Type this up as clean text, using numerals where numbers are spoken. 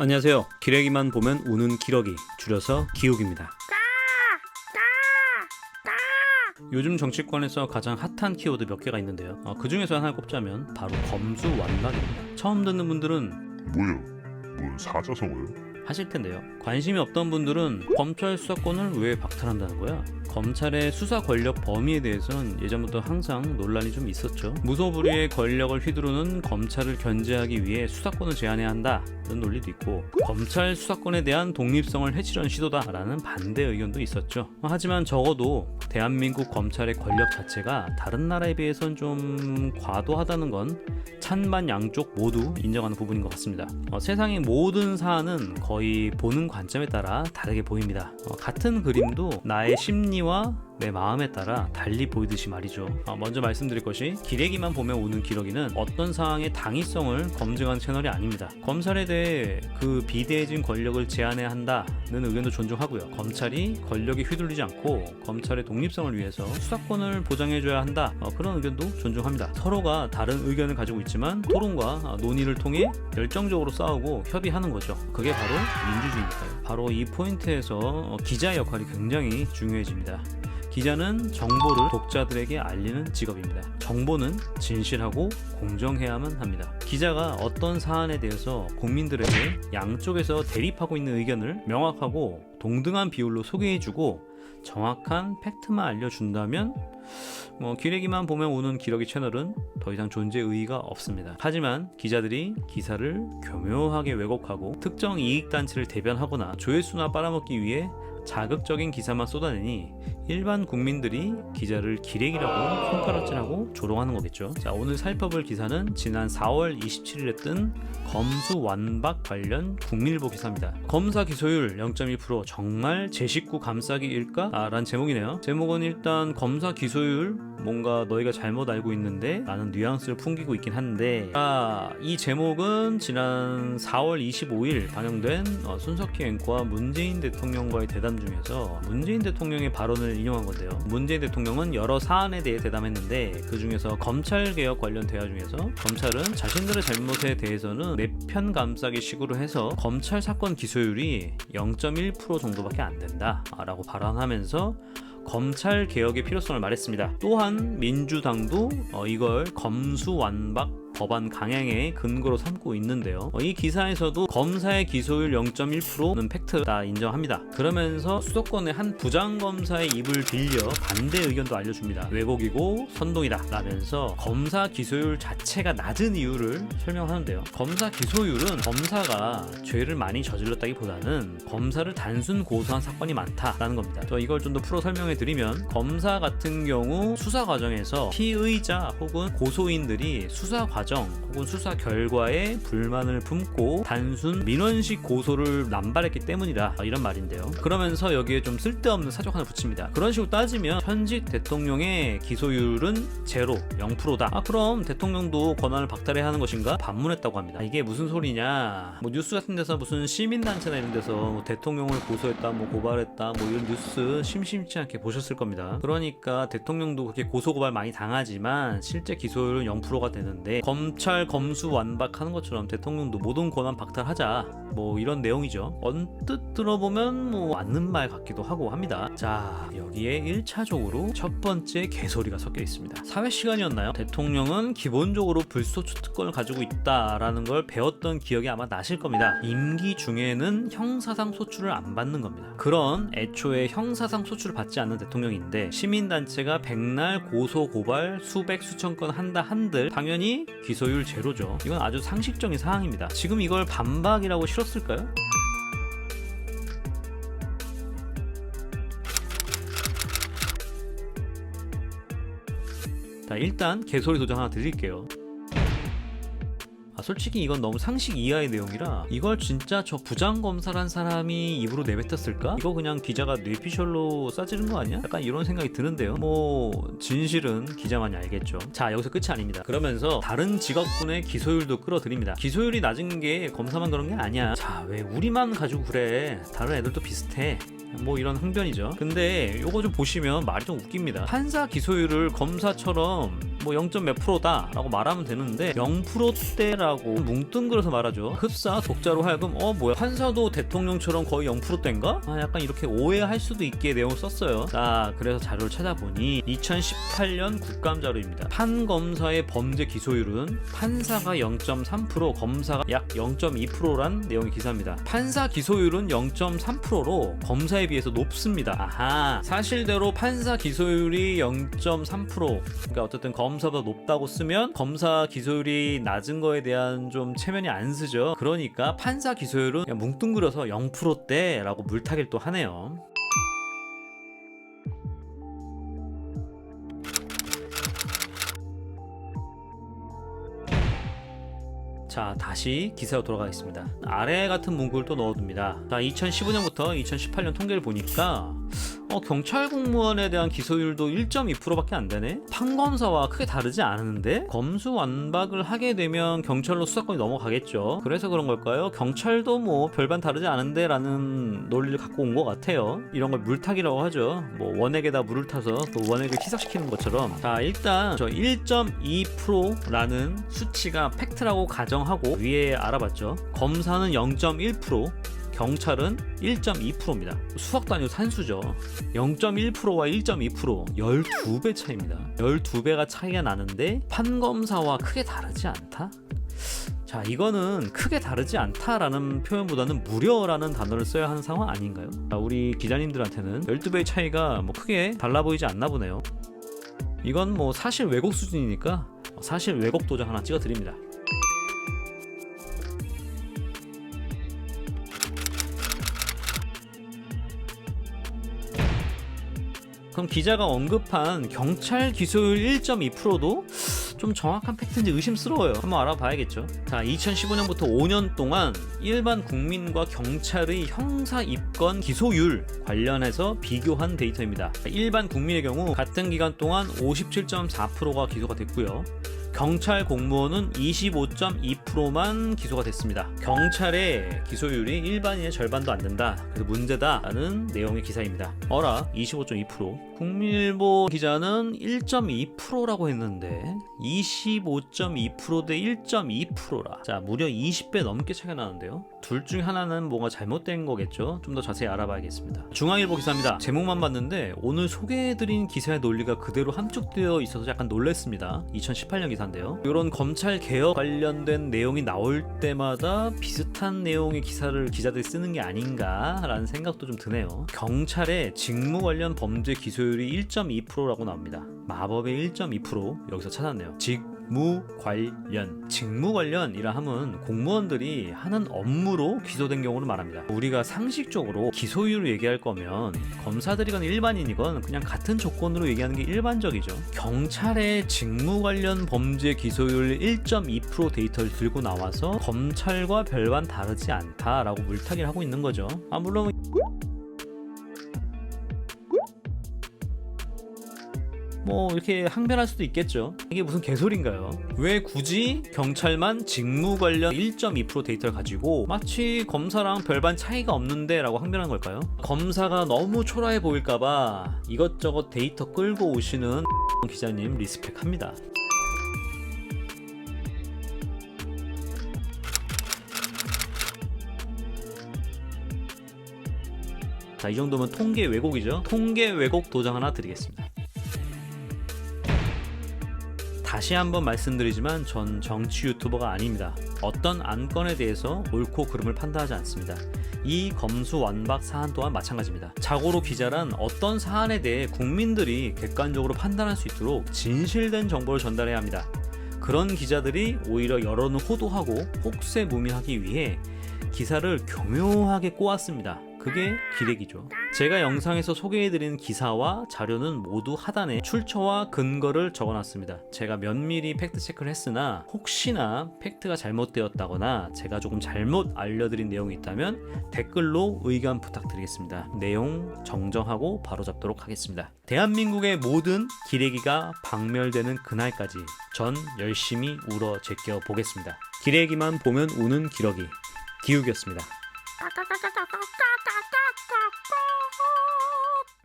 안녕하세요. 기레기만 보면 우는 기러기, 줄여서 기욱입니다. 요즘 정치권에서 가장 핫한 키워드 몇 개가 있는데요. 그 중에서 하나를 꼽자면 바로 검수완박입니다. 처음 듣는 분들은 뭐야? 뭔 사자성어요? 하실 텐데요. 관심이 없던 분들은 검찰 수사권을 왜 박탈한다는 거야? 검찰의 수사 권력 범위에 대해서는 예전부터 항상 논란이 좀 있었죠. 무소불위의 권력을 휘두르는 검찰을 견제하기 위해 수사권을 제한해야 한다는 논리도 있고, 검찰 수사권에 대한 독립성을 해치려는 시도다라는 반대 의견도 있었죠. 하지만 적어도 대한민국 검찰의 권력 자체가 다른 나라에 비해선 좀 과도하다는 건 찬반 양쪽 모두 인정하는 부분인 것 같습니다. 세상의 모든 사안은 거의 보는 관점에 따라 다르게 보입니다. 같은 그림도 나의 심리와 내 마음에 따라 달리 보이듯이 말이죠. 먼저 말씀드릴 것이, 기레기만 보면 오는 기러기는 어떤 사항의 당위성을 검증하는 채널이 아닙니다. 검찰에 대해 그 비대해진 권력을 제한해야 한다는 의견도 존중하고요. 검찰이 권력에 휘둘리지 않고 검찰의 독립성을 위해서 수사권을 보장해줘야 한다, 그런 의견도 존중합니다. 서로가 다른 의견을 가지고 있지만 토론과 논의를 통해 열정적으로 싸우고 협의하는 거죠. 그게 바로 민주주의니까요. 바로 이 포인트에서 기자의 역할이 굉장히 중요해집니다. 기자는 정보를 독자들에게 알리는 직업입니다. 정보는 진실하고 공정해야만 합니다. 기자가 어떤 사안에 대해서 국민들에게 양쪽에서 대립하고 있는 의견을 명확하고 동등한 비율로 소개해주고 정확한 팩트만 알려준다면 기레기만 보면 오는 기러기 채널은 더 이상 존재 의의가 없습니다. 하지만 기자들이 기사를 교묘하게 왜곡하고 특정 이익단체를 대변하거나 조회수나 빨아먹기 위해 자극적인 기사만 쏟아내니 일반 국민들이 기자를 기레기라고 손가락질하고 조롱하는 거겠죠. 자, 오늘 살펴볼 기사는 지난 4월 27일에 뜬 검수완박 관련 국민일보 기사입니다. 검사 기소율 0.1% 정말 제 식구 감싸기일까? 라는 제목이네요. 제목은 일단 검사 기소율 뭔가 너희가 잘못 알고 있는데 라는 뉘앙스를 풍기고 있긴 한데, 이 제목은 지난 4월 25일 방영된 손석희 앵커와 문재인 대통령과의 대담 중에서 문재인 대통령의 발언을 인용한 건데요. 문재인 대통령은 여러 사안에 대해 대담했는데 그 중에서 검찰개혁 관련 대화 중에서 검찰은 자신들의 잘못에 대해서는 내 편 감싸기 식으로 해서 검찰 사건 기소율이 0.1% 정도밖에 안 된다 라고 발언하면서 검찰 개혁의 필요성을 말했습니다. 또한 민주당도 이걸 검수완박 법안 강행의 근거로 삼고 있는데요. 이 기사에서도 검사의 기소율 0.1%는 팩트다 인정합니다. 그러면서 수도권의 한 부장검사의 입을 빌려 반대 의견도 알려줍니다. 왜곡이고 선동이다 라면서 검사 기소율 자체가 낮은 이유를 설명하는데요. 검사 기소율은 검사가 죄를 많이 저질렀다기보다는 검사를 단순 고소한 사건이 많다라는 겁니다. 이걸 좀 더 풀어 설명해 드리면, 검사 같은 경우 수사 과정에서 피의자 혹은 고소인들이 수사 과정 혹은 수사 결과에 불만을 품고 단순 민원식 고소를 남발했기 때문이다, 이런 말인데요. 그러면서 여기에 좀 쓸데없는 사족 하나 붙입니다. 그런 식으로 따지면 현직 대통령의 기소율은 제로, 0%다. 그럼 대통령도 권한을 박탈해야 하는 것인가? 반문했다고 합니다. 이게 무슨 소리냐? 뉴스 같은 데서 무슨 시민단체나 이런 데서 대통령을 고소했다, 고발했다, 이런 뉴스 심심치 않게 보셨을 겁니다. 그러니까 대통령도 그렇게 고소고발 많이 당하지만 실제 기소율은 0%가 되는데, 검찰 검수완박하는 것처럼 대통령도 모든 권한 박탈하자, 이런 내용이죠. 언뜻 들어보면 맞는 말 같기도 하고 합니다. 자, 여기에 1차적으로 첫 번째 개소리가 섞여 있습니다. 사회 시간이었나요? 대통령은 기본적으로 불소추 특권을 가지고 있다라는 걸 배웠던 기억이 아마 나실 겁니다. 임기 중에는 형사상 소추를 안 받는 겁니다. 그런 애초에 형사상 소추를 받지 않는 대통령인데 시민단체가 백날 고소 고발 수백 수천 건 한다 한들 당연히 기소율 제로죠. 이건 아주 상식적인 사항입니다. 지금 이걸 반박이라고 싫었을까요? 자, 일단 개소리 도장 하나 드릴게요. 솔직히 이건 너무 상식 이하의 내용이라 이걸 진짜 저 부장검사란 사람이 입으로 내뱉었을까? 이거 그냥 기자가 뇌피셜로 싸지른 거 아니야? 약간 이런 생각이 드는데요. 진실은 기자만이 알겠죠. 자, 여기서 끝이 아닙니다. 그러면서 다른 직업군의 기소율도 끌어들입니다. 기소율이 낮은 게 검사만 그런 게 아니야. 자, 왜 우리만 가지고 그래? 다른 애들도 비슷해. 뭐 이런 항변이죠. 근데 요거 좀 보시면 말이 좀 웃깁니다. 판사 기소율을 검사처럼 뭐 0. 몇 프로다 라고 말하면 되는데 0%대라고 뭉뚱그려서 말하죠. 흡사 독자로 하여금 뭐야 판사도 대통령처럼 거의 0%대인가? 약간 이렇게 오해할 수도 있게 내용을 썼어요. 자, 그래서 자료를 찾아보니 2018년 국감 자료입니다. 판검사의 범죄 기소율은 판사가 0.3%, 검사가 약 0.2%란 내용의 기사입니다. 판사 기소율은 0.3%로 검사에 비해서 높습니다. 아하, 사실대로 판사 기소율이 0.3%, 그러니까 어쨌든 검사보다 높다고 쓰면 검사 기소율이 낮은 거에 대한 좀 체면이 안 쓰죠. 그러니까 판사 기소율은 그냥 뭉뚱그려서 0%대라고 물타기를 또 하네요. 자, 다시 기사로 돌아가겠습니다. 아래 같은 문구를 또 넣어둡니다. 자, 2015년부터 2018년 통계를 보니까 경찰 공무원에 대한 기소율도 1.2%밖에 안 되네? 판검사와 크게 다르지 않은데? 검수완박을 하게 되면 경찰로 수사권이 넘어가겠죠. 그래서 그런 걸까요? 경찰도 뭐 별반 다르지 않은데 라는 논리를 갖고 온 것 같아요. 이런 걸 물타기라고 하죠. 뭐 원액에다 물을 타서 또 원액을 희석시키는 것처럼. 자, 일단 저 1.2%라는 수치가 팩트라고 가정하고 위에 알아봤죠. 검사는 0.1%, 경찰은 1.2%입니다. 수학 단위로 산수죠. 0.1%와 1.2% 12배 차이입니다. 12배가 차이가 나는데 판검사와 크게 다르지 않다? 자, 이거는 크게 다르지 않다라는 표현보다는 무려라는 단어를 써야 하는 상황 아닌가요? 자, 우리 기자님들한테는 12배의 차이가 뭐 크게 달라 보이지 않나 보네요. 이건 뭐 사실 왜곡 수준이니까 사실 왜곡 도장 하나 찍어 드립니다. 그럼 기자가 언급한 경찰 기소율 1.2%도 좀 정확한 팩트인지 의심스러워요. 한번 알아봐야겠죠. 자, 2015년부터 5년 동안 일반 국민과 경찰의 형사 입건 기소율 관련해서 비교한 데이터입니다. 일반 국민의 경우 같은 기간 동안 57.4%가 기소가 됐고요. 경찰 공무원은 25.2%만 기소가 됐습니다. 경찰의 기소율이 일반인의 절반도 안 된다. 그래서 문제다라는 내용의 기사입니다. 어라 25.2%. 국민일보 기자는 1.2%라고 했는데 25.2% 대 1.2%라. 자, 무려 20배 넘게 차이가 나는데요. 둘 중 하나는 뭔가 잘못된 거겠죠. 좀 더 자세히 알아봐야겠습니다. 중앙일보 기사입니다. 제목만 봤는데 오늘 소개해드린 기사의 논리가 그대로 함축되어 있어서 약간 놀랐습니다. 2018년 기사인데요. 이런 검찰 개혁 관련된 내용이 나올 때마다 비슷한 내용의 기사를 기자들이 쓰는 게 아닌가라는 생각도 좀 드네요. 경찰의 직무 관련 범죄 기소율이 1.2%라고 나옵니다. 마법의 1.2% 여기서 찾았네요. 직무 관련이라 함은 공무원들이 하는 업무로 기소된 경우를 말합니다. 우리가 상식적으로 기소율을 얘기할 거면 검사들이건 일반인이건 그냥 같은 조건으로 얘기하는 게 일반적이죠. 경찰의 직무 관련 범죄 기소율 1.2% 데이터를 들고 나와서 검찰과 별반 다르지 않다라고 물타기를 하고 있는 거죠. 물론 뭐 이렇게 항변할 수도 있겠죠. 이게 무슨 개소리인가요? 왜 굳이 경찰만 직무 관련 1.2% 데이터를 가지고 마치 검사랑 별반 차이가 없는데 라고 항변한 걸까요? 검사가 너무 초라해 보일까봐 이것저것 데이터 끌고 오시는 기자님 리스펙합니다. 자, 이 정도면 통계 왜곡이죠. 통계 왜곡 도장 하나 드리겠습니다. 다시 한번 말씀드리지만 전 정치 유튜버가 아닙니다. 어떤 안건에 대해서 옳고 그름을 판단하지 않습니다. 이 검수완박 사안 또한 마찬가지입니다. 자고로 기자란 어떤 사안에 대해 국민들이 객관적으로 판단할 수 있도록 진실된 정보를 전달해야 합니다. 그런 기자들이 오히려 여론을 호도하고 혹세무민하기 위해 기사를 교묘하게 꼬았습니다. 그게 기레기죠. 제가 영상에서 소개해드린 기사와 자료는 모두 하단에 출처와 근거를 적어놨습니다. 제가 면밀히 팩트체크를 했으나 혹시나 팩트가 잘못되었다거나 제가 조금 잘못 알려드린 내용이 있다면 댓글로 의견 부탁드리겠습니다. 내용 정정하고 바로잡도록 하겠습니다. 대한민국의 모든 기레기가 박멸되는 그날까지 전 열심히 울어 제껴 보겠습니다. 기레기만 보면 우는 기러기 기욱이었습니다.